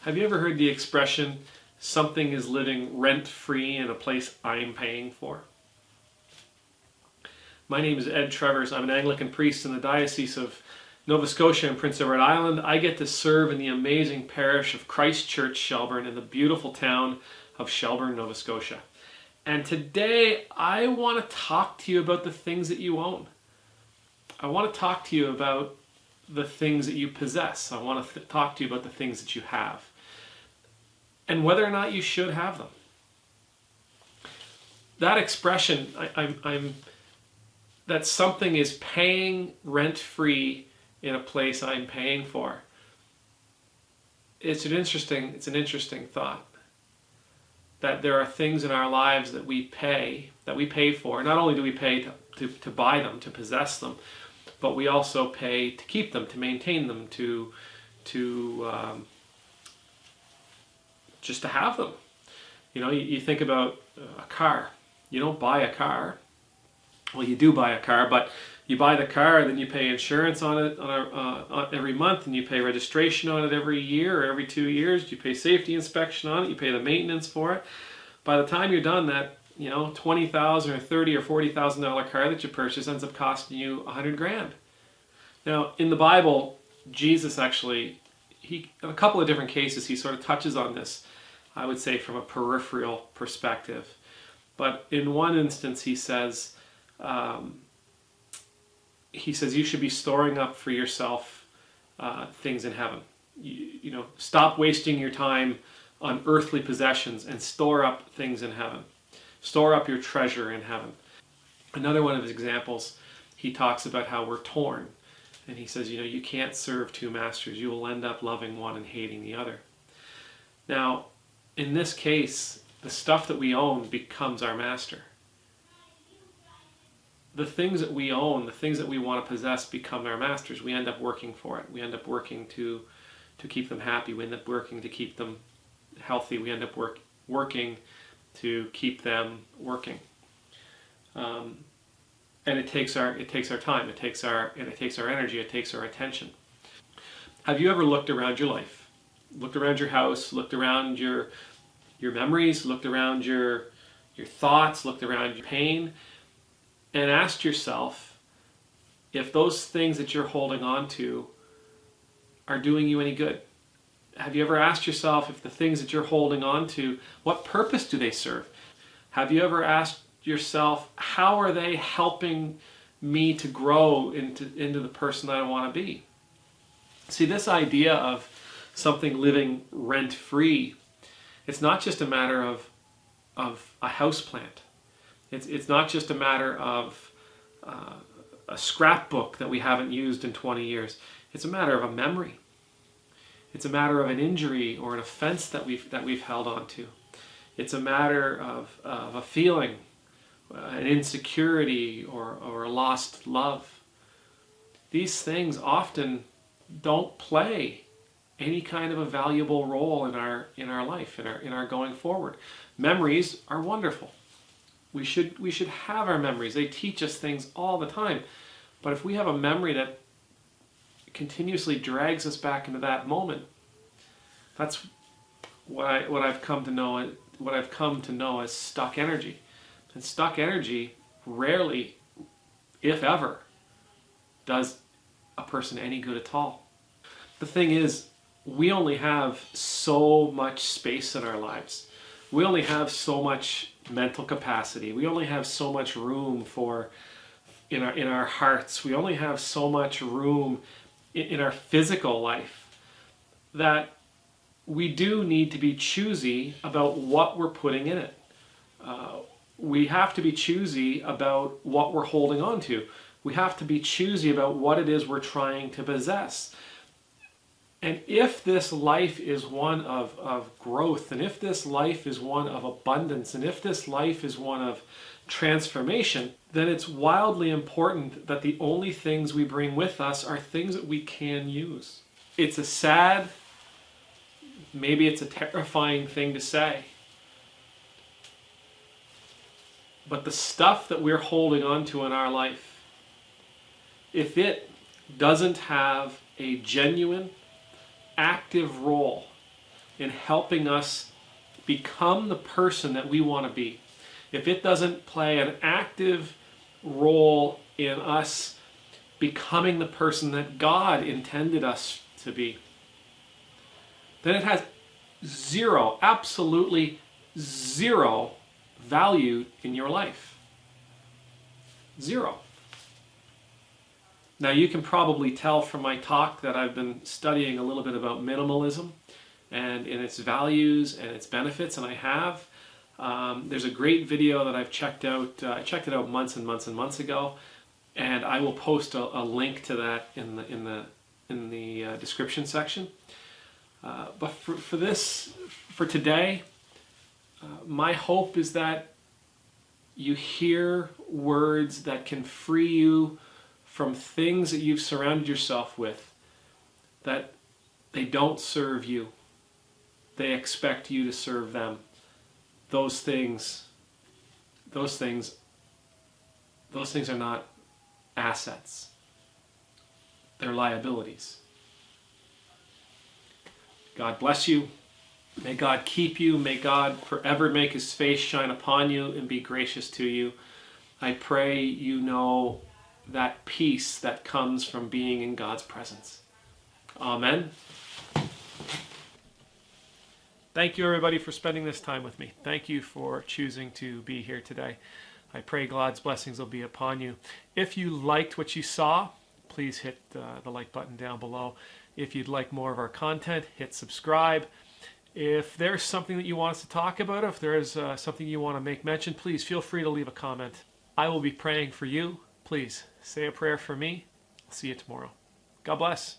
Have you ever heard the expression, something is living rent-free in a place I'm paying for? My name is Ed Trevors. I'm an Anglican priest in the Diocese of Nova Scotia and Prince Edward Island. I get to serve in the amazing parish of Christ Church, Shelburne, in the beautiful town of Shelburne, Nova Scotia. And today I want to talk to you about the things that you own. I want to talk to you about the things that you possess. I want to talk to you about the things that you have, and whether or not you should have them. That expression, that something is paying rent-free in a place I'm paying for. It's an interesting thought. That there are things in our lives that we pay for. Not only do we pay to buy them, to possess them, but we also pay to keep them, to maintain them, just to have them. You know, you think about a car. You don't buy a car. Well, you do buy a car, but you buy the car, then you pay insurance on it every month, and you pay registration on it every year or every 2 years. You pay safety inspection on it. You pay the maintenance for it. By the time you're done, that $20,000 or $30,000 or $40,000 car that you purchase ends up costing you $100,000. Now, in the Bible, Jesus actually, in a couple of different cases, he sort of touches on this. I would say from a peripheral perspective, but in one instance, he says you should be storing up for yourself things in heaven. Stop wasting your time on earthly possessions and store up things in heaven. Store up your treasure in heaven. Another one of his examples, he talks about how we're torn. And he says, you can't serve two masters. You will end up loving one and hating the other. Now, in this case, the stuff that we own becomes our master. The things that we own, the things that we want to possess become our masters. We end up working for it. We end up working to keep them happy. We end up working to keep them healthy. We end up working to keep them working. And it takes our time. It takes our energy. It takes our attention. Have you ever looked around your life? Looked around your house, looked around your memories, looked around your thoughts, looked around your pain, and asked yourself if those things that you're holding on to are doing you any good? Have you ever asked yourself if the things that you're holding on to, what purpose do they serve? Have you ever asked yourself, how are they helping me to grow into the person that I want to be? See, this idea of something living rent-free, it's not just a matter of a houseplant. It's not just a matter of a scrapbook that we haven't used in 20 years. It's a matter of a memory. It's a matter of an injury or an offense that we've held on to. It's a matter of a feeling, an insecurity or a lost love. These things often don't play any kind of a valuable role in our life, in our going forward. Memories are wonderful. We should have our memories. They teach us things all the time. But if we have a memory that continuously drags us back into that moment, that's what I've come to know as stuck energy. And stuck energy rarely, if ever, does a person any good at all. The thing is, we only have so much space in our lives. We only have so much mental capacity. We only have so much room in our hearts. We only have so much room in our physical life that we do need to be choosy about what we're putting in it. We have to be choosy about what we're holding on to. We have to be choosy about what it is we're trying to possess. And if this life is one of growth, and if this life is one of abundance, and if this life is one of transformation, then it's wildly important that the only things we bring with us are things that we can use. It's a sad, maybe it's a terrifying thing to say, but the stuff that we're holding on to in our life, if it doesn't have a genuine, active role in helping us become the person that we want to be, if it doesn't play an active role in us becoming the person that God intended us to be, then it has zero, absolutely zero value in your life. Zero. Now you can probably tell from my talk that I've been studying a little bit about minimalism and in its values and its benefits, and I have. There's a great video that I've checked out. I checked it out months and months and months ago, and I will post a link to that in the description section. But for today, my hope is that you hear words that can free you from things that you've surrounded yourself with, that they don't serve you. They expect you to serve them. Those things are not assets. They're liabilities. God bless you. May God keep you. May God forever make his face shine upon you and be gracious to you. I pray you know that peace that comes from being in God's presence. Amen. Thank you, everybody, for spending this time with me. Thank you for choosing to be here today. I pray God's blessings will be upon you. If you liked what you saw, please hit the like button down below. If you'd like more of our content, hit subscribe. If there's something that you want us to talk about, if there's something you want to make mention, please feel free to leave a comment. I will be praying for you. Please say a prayer for me. I'll see you tomorrow. God bless.